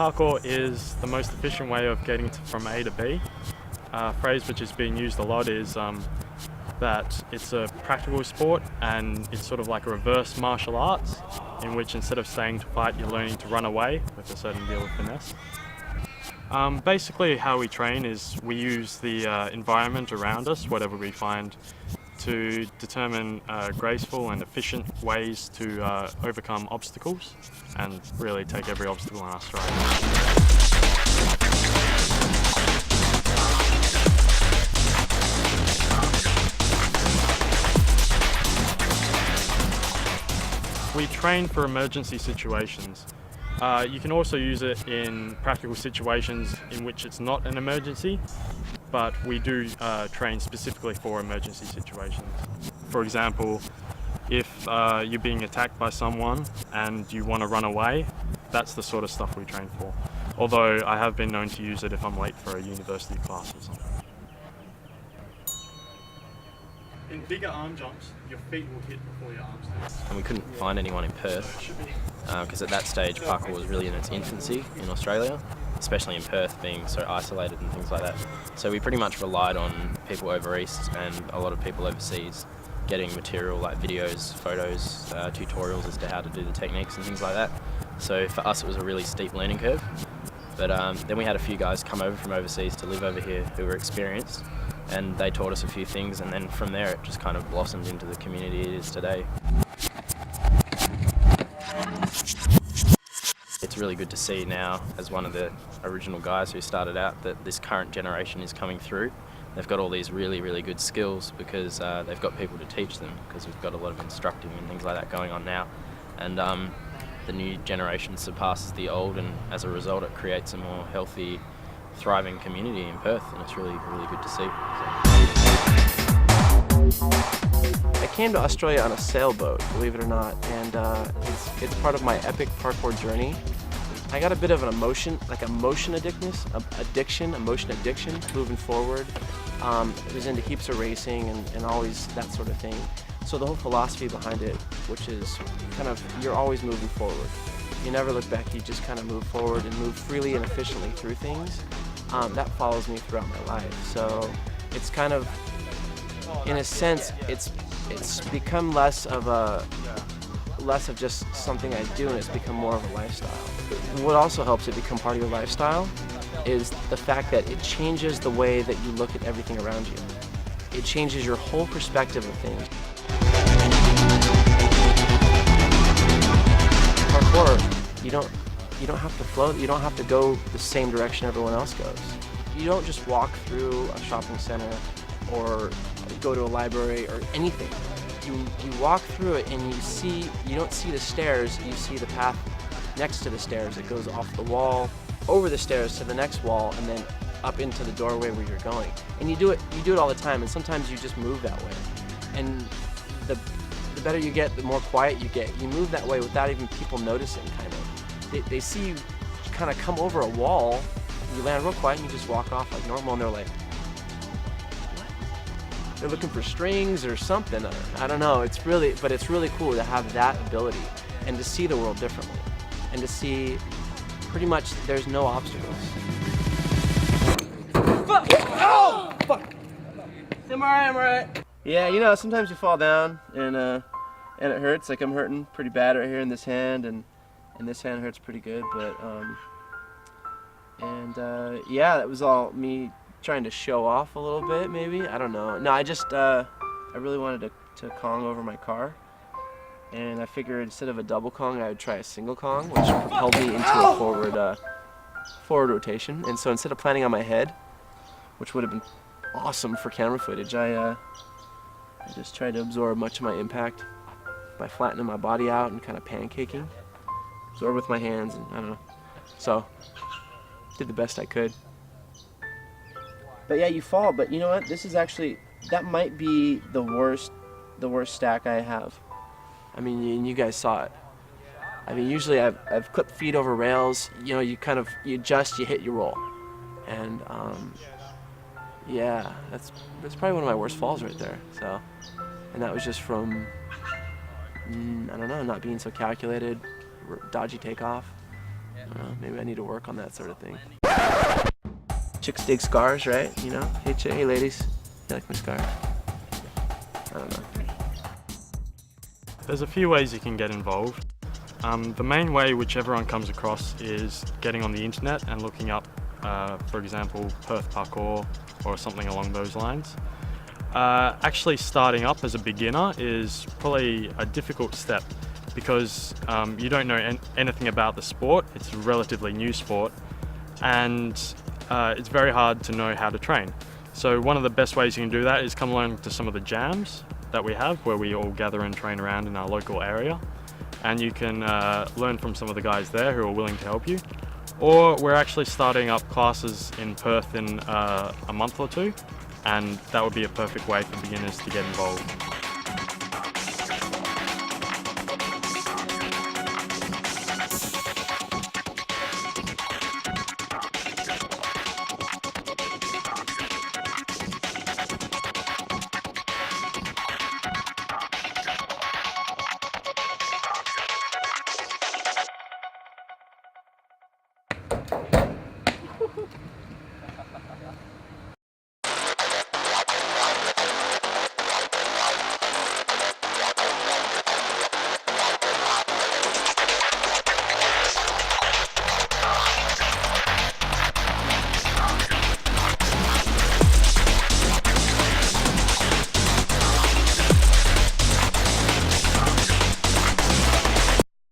Parkour is the most efficient way of getting from A to B. A phrase which is being used a lot is that it's a practical sport and it's sort of like a reverse martial arts in which instead of staying to fight, you're learning to run away with a certain deal of finesse. Basically how we train is we use the environment around us, whatever we find, to determine graceful and efficient ways to overcome obstacles and really take every obstacle in our stride. We train for emergency situations. You can also use it in practical situations in which it's not an emergency, but we do train specifically for emergency situations. For example, if you're being attacked by someone and you want to run away, that's the sort of stuff we train for. Although I have been known to use it if I'm late for a university class or something. In bigger arm jumps, your feet will hit before your arms do. And we couldn't find anyone in Perth because at that stage parkour was really in its infancy in Australia, especially in Perth being so isolated and things like that. So we pretty much relied on people over east and a lot of people overseas getting material like videos, photos, tutorials as to how to do the techniques and things like that. So for us it was a really steep learning curve. But then we had a few guys come over from overseas to live over here who were experienced, and they taught us a few things, and then from there it just kind of blossomed into the community it is today. It's really good to see now, as one of the original guys who started out, that this current generation is coming through. They've got all these really, really good skills because they've got people to teach them, because we've got a lot of instructing and things like that going on now. And the new generation surpasses the old, and as a result it creates a more healthy, thriving community in Perth, and it's really, really good to see. I came to Australia on a sailboat, believe it or not, and it's part of my epic parkour journey. I got a bit of an emotion addiction, moving forward. I was into heaps of racing and always that sort of thing. So the whole philosophy behind it, which is kind of, you're always moving forward. You never look back, you just kind of move forward and move freely and efficiently through things. That follows me throughout my life. So it's kind of, in a sense, it's become less of just something I do, and it's become more of a lifestyle. What also helps it become part of your lifestyle is the fact that it changes the way that you look at everything around you. It changes your whole perspective of things. Parkour, you don't have to float, you don't have to go the same direction everyone else goes. You don't just walk through a shopping center or go to a library or anything. You walk through it and you don't see the stairs, you see the path next to the stairs. It goes off the wall, over the stairs to the next wall, and then up into the doorway where you're going. And you do it all the time, and sometimes you just move that way. And the better you get, the more quiet you get. You move that way without even people noticing, kind of. They see you kind of come over a wall, you land real quiet and you just walk off like normal, and they're like, what? They're looking for strings or something. I don't know, it's really cool to have that ability and to see the world differently and to see pretty much there's no obstacles. Fuck! Oh! Fuck! I'm alright. Yeah, you know, sometimes you fall down and it hurts. Like I'm hurting pretty bad right here in this hand, and this hand hurts pretty good. But yeah, that was all me trying to show off a little bit, maybe. I don't know. No, I just I really wanted to Kong over my car, and I figured instead of a double Kong, I would try a single Kong, which propelled me into a forward rotation. And so instead of planning on my head, which would have been awesome for camera footage, I just tried to absorb much of my impact by flattening my body out and kind of pancaking. Absorb with my hands, and I don't know. So, did the best I could. But yeah, you fall, but you know what? This is actually, that might be the worst stack I have. I mean, you guys saw it. I mean, usually I've clipped feet over rails, you know, you adjust, you hit, you roll. And yeah, that's probably one of my worst falls right there. So, and that was just from, I don't know, not being so calculated, dodgy takeoff. Maybe I need to work on that sort of thing. Chicks dig scars, right? You know? Hey ladies, you like my scars? I don't know. There's a few ways you can get involved. The main way which everyone comes across is getting on the internet and looking up, for example, Perth Parkour or something along those lines. Actually starting up as a beginner is probably a difficult step because you don't know anything about the sport. It's a relatively new sport, and it's very hard to know how to train. So one of the best ways you can do that is come along to some of the jams that we have where we all gather and train around in our local area, and you can learn from some of the guys there who are willing to help you. Or we're actually starting up classes in Perth in a month or two, and that would be a perfect way for beginners to get involved.